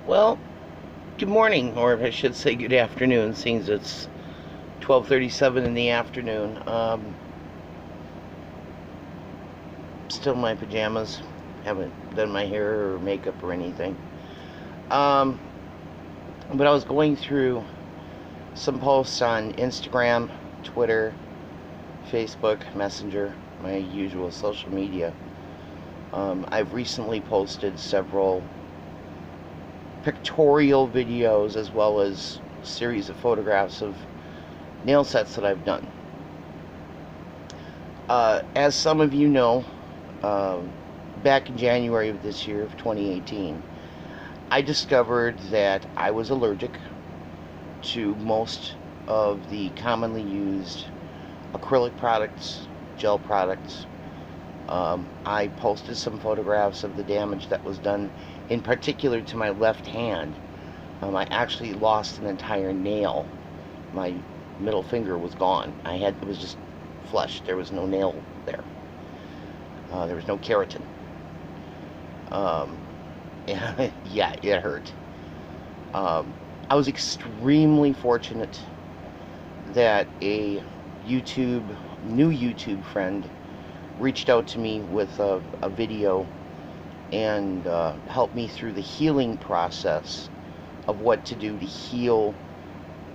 Well, good morning, or I should say good afternoon, seeing as it's 12:37 in the afternoon. Still in my pajamas. Haven't done my hair or makeup or anything. Um, but I was going through some posts on Instagram, Twitter, Facebook, Messenger, my usual social media. I've recently posted several pictorial videos as well as a series of photographs of nail sets that I've done. As some of you know, uh, back in January of this year, of 2018, I discovered that I was allergic to most of the commonly used acrylic products, gel products. I posted some photographs of the damage that was done, in particular to my left hand. I actually lost an entire nail. My middle finger was gone. It was just flush. There was no nail there. There was no keratin. Um, yeah, it hurt. I was extremely fortunate that a new YouTube friend reached out to me with a video and helped me through the healing process of what to do to heal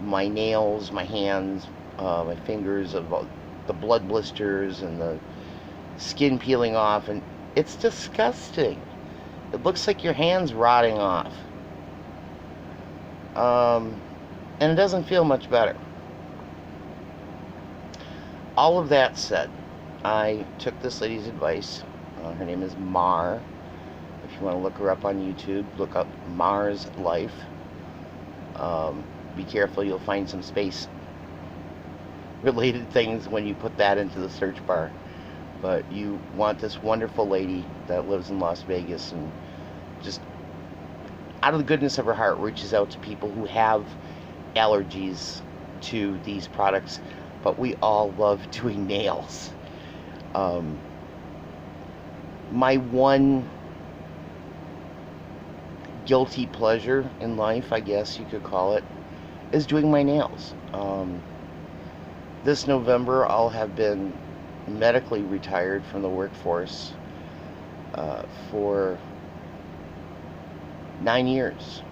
my nails, my hands, my fingers, of the blood blisters and the skin peeling off, and it's disgusting. It looks like your hand's rotting off. And it doesn't feel much better. All of that said, I took this lady's advice. Her name is Mar. If you want to look her up on YouTube, look up Mar's Life. Be careful, you'll find some space related things when you put that into the search bar. But you want this wonderful lady that lives in Las Vegas and just out of the goodness of her heart reaches out to people who have allergies to these products, but we all love doing nails. My one guilty pleasure in life, I guess you could call it, is doing my nails. This November I'll have been medically retired from the workforce for 9 years,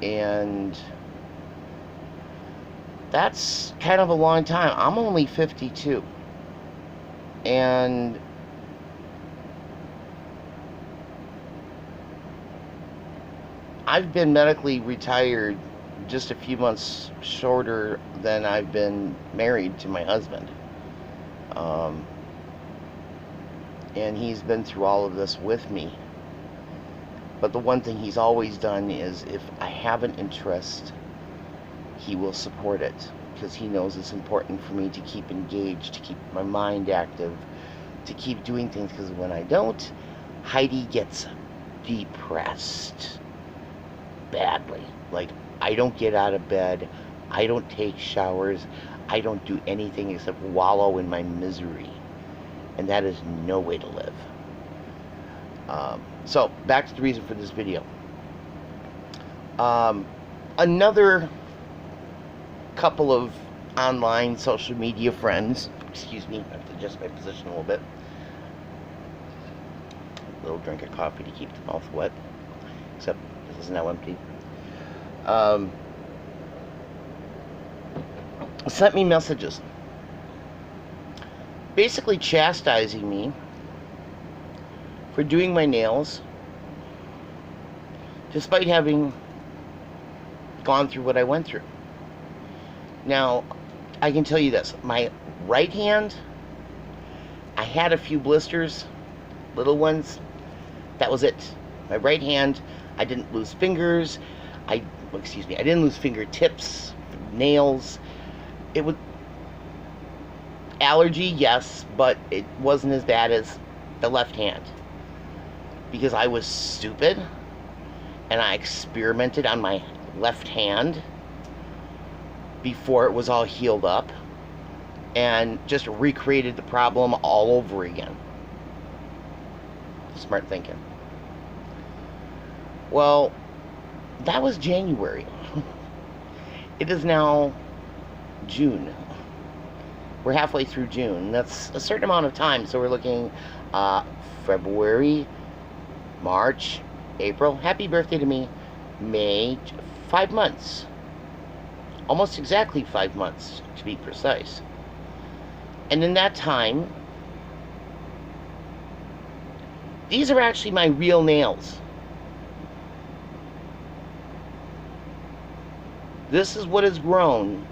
and that's kind of a long time. I'm only 52, and I've been medically retired just a few months shorter than I've been married to my husband. And he's been through all of this with me. But the one thing he's always done is if I have an interest, he will support it, because he knows it's important for me to keep engaged, to keep my mind active, to keep doing things, because when I don't, Heidi gets depressed badly. Like, I don't get out of bed, I don't take showers, I don't do anything except wallow in my misery, and that is no way to live. So back to the reason for this video. Another couple of online social media friends, excuse me, I have to adjust my position a little bit. A little drink of coffee to keep the mouth wet, except this is now empty. Sent me messages basically chastising me for doing my nails despite having gone through what I went through. Now, I can tell you this, my right hand, I had a few blisters, little ones, that was it. My right hand, I didn't lose fingers, I didn't lose fingertips, nails. It was allergy, yes, but it wasn't as bad as the left hand, because I was stupid and I experimented on my left hand before it was all healed up and just recreated the problem all over again. Smart thinking. Well, That was January. It is now June. We're halfway through June. That's a certain amount of time. So we're looking February, March, April. Happy birthday to me. May. 5 months. Almost exactly 5 months, to be precise. And in that time, these are actually my real nails. This is what has grown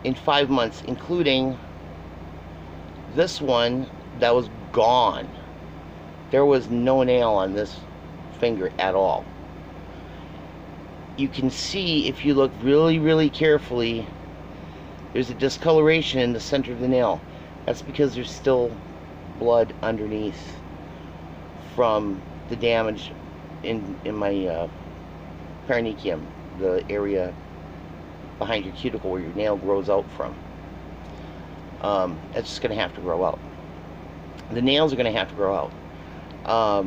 in 5 months, including this one that was gone. There was no nail on this finger at all. You can see, if you look really, really carefully, there's a discoloration in the center of the nail. That's because there's still blood underneath from the damage in my perineum, the area behind your cuticle where your nail grows out from. It's just going to have to grow out. The nails are going to have to grow out.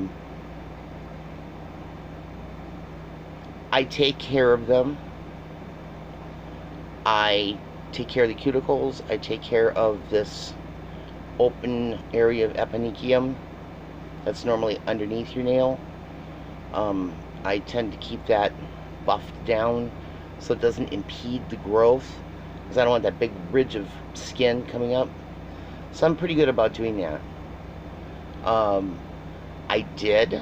I take care of them. I take care of the cuticles. I take care of this open area of epinecium that's normally underneath your nail. I tend to keep that buffed down so it doesn't impede the growth, because I don't want that big ridge of skin coming up. So I'm pretty good about doing that. I did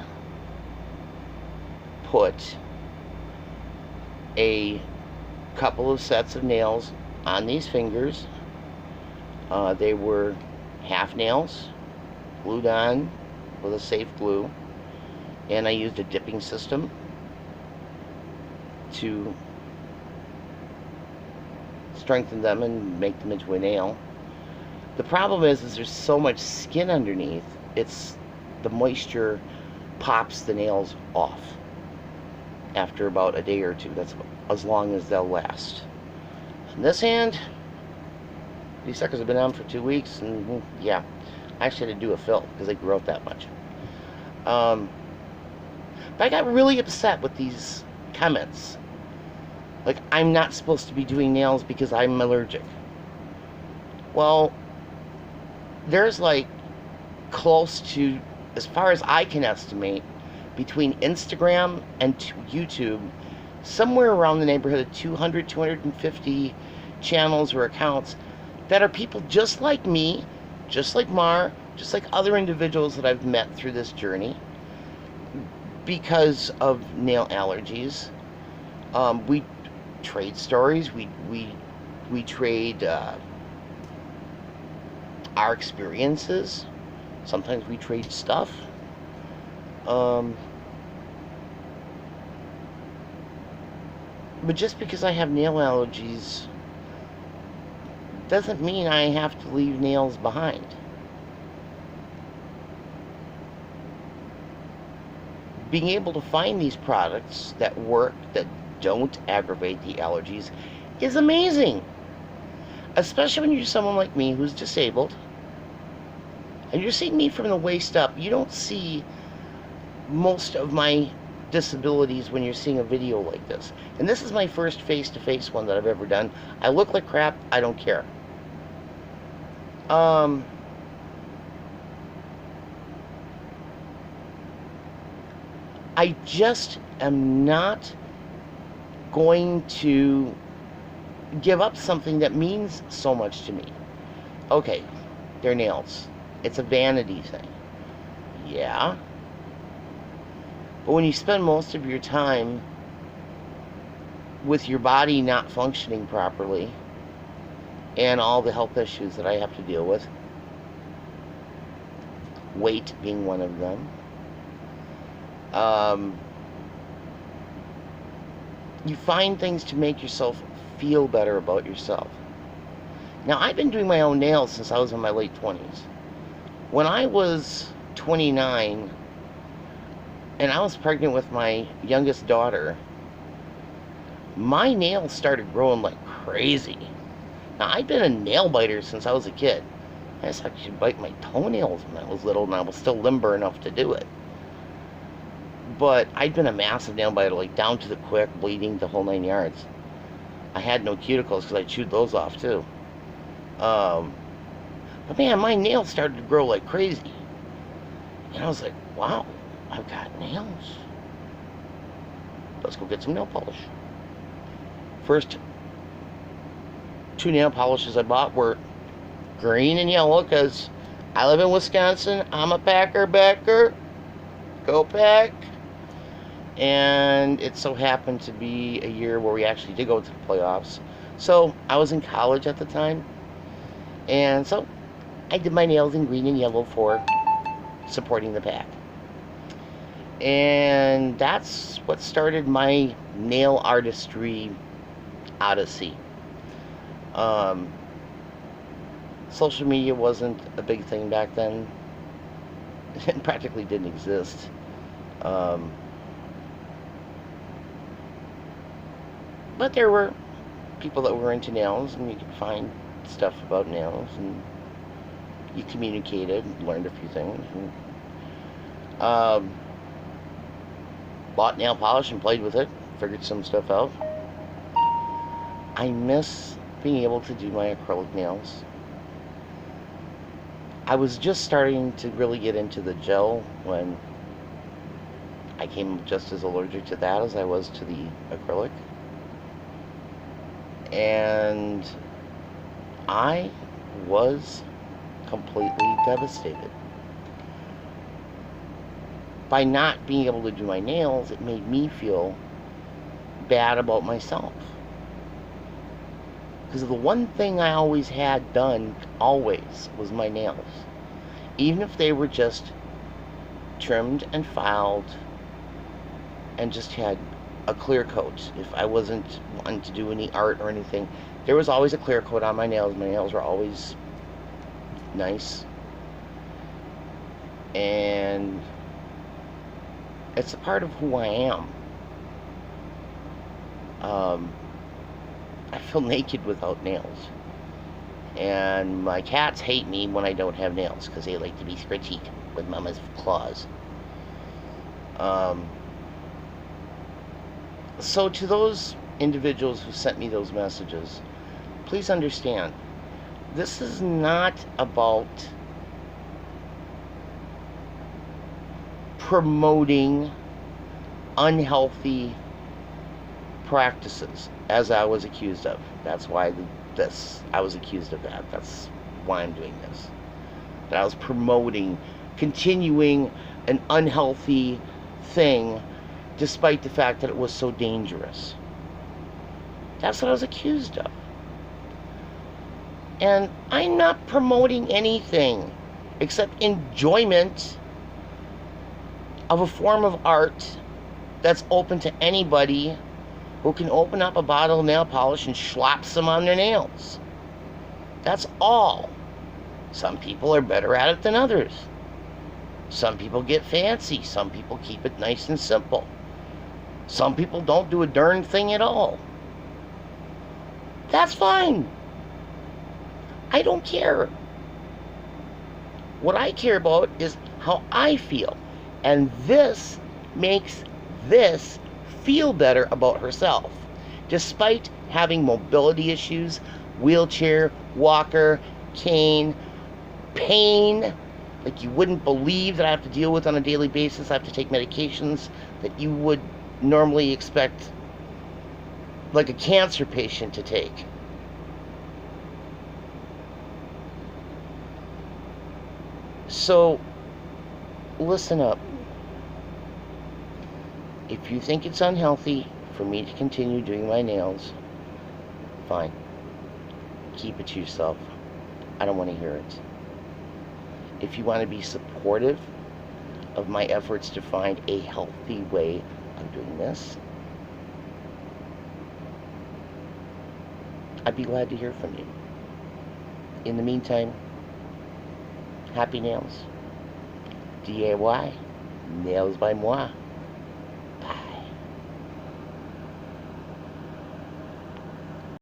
put a couple of sets of nails on these fingers. They were half nails, glued on with a safe glue, and I used a dipping system to strengthen them and make them into a nail. The problem is there's so much skin underneath, the moisture pops the nails off after about a day or two. That's as long as they'll last. On this hand, these suckers have been on for 2 weeks, and yeah, I actually had to do a fill because they grew out that much. But I got really upset with these comments. Like, I'm not supposed to be doing nails because I'm allergic. Well, there's like close to, as far as I can estimate, between Instagram and YouTube, somewhere around the neighborhood of 200, 250 channels or accounts that are people just like me, just like Mar, just like other individuals that I've met through this journey because of nail allergies. We trade stories, we trade our experiences. Sometimes we trade stuff. But just because I have nail allergies doesn't mean I have to leave nails behind. Being able to find these products that work, that don't aggravate the allergies, is amazing. Especially when you're someone like me who's disabled, and you're seeing me from the waist up. You don't see most of my disabilities when you're seeing a video like this. And this is my first face-to-face one that I've ever done. I look like crap. I don't care. I just am not going to give up something that means so much to me. Okay, they're nails. It's a vanity thing. Yeah. But when you spend most of your time with your body not functioning properly and all the health issues that I have to deal with, weight being one of them, you find things to make yourself feel better about yourself. Now, I've been doing my own nails since I was in my late 20s. When I was 29 and I was pregnant with my youngest daughter, my nails started growing like crazy. Now, I've been a nail biter since I was a kid. I just actually bite my toenails when I was little, and I was still limber enough to do it. But I'd been a massive nail biter, like down to the quick, bleeding, the whole 9 yards. I had no cuticles because I chewed those off too. Um, but man, my nails started to grow like crazy. And I was like, wow, I've got nails. Let's go get some nail polish. First 2 nail polishes I bought were green and yellow because I live in Wisconsin. I'm a Packer backer. Go Pack. And it so happened to be a year where we actually did go to the playoffs. So I was in college at the time. And so I did my nails in green and yellow for supporting the Pack. And that's what started my nail artistry odyssey. Social media wasn't a big thing back then. It practically didn't exist. But there were people that were into nails, and you could find stuff about nails, and you communicated, learned a few things. And, bought nail polish and played with it, figured some stuff out. I miss being able to do my acrylic nails. I was just starting to really get into the gel when I came just as allergic to that as I was to the acrylic. And I was completely devastated. By not being able to do my nails, it made me feel bad about myself. Because the one thing I always had done, always, was my nails. Even if they were just trimmed and filed and just had a clear coat. If I wasn't wanting to do any art or anything, there was always a clear coat on my nails. My nails were always nice. And it's a part of who I am. I feel naked without nails. And my cats hate me when I don't have nails because they like to be scratchy with mama's claws. So to those individuals who sent me those messages, please understand, this is not about promoting unhealthy practices, as I was accused of. That's why I was accused of that. That's why I'm doing this. That I was promoting, continuing an unhealthy thing, despite the fact that it was so dangerous. That's what I was accused of. And I'm not promoting anything except enjoyment of a form of art that's open to anybody who can open up a bottle of nail polish and slap some on their nails. That's all. Some people are better at it than others. Some people get fancy. Some people keep it nice and simple. Some people don't do a darn thing at all. That's fine. I don't care. What I care about is how I feel. And this makes this feel better about herself. Despite having mobility issues, wheelchair, walker, cane, pain, like you wouldn't believe that I have to deal with on a daily basis. I have to take medications that you would normally expect like a cancer patient to take. So, listen up. If you think it's unhealthy for me to continue doing my nails, fine. Keep it to yourself. I don't want to hear it. If you want to be supportive of my efforts to find a healthy way of doing this, I'd be glad to hear from you. In the meantime, happy nails. DIY, nails by moi.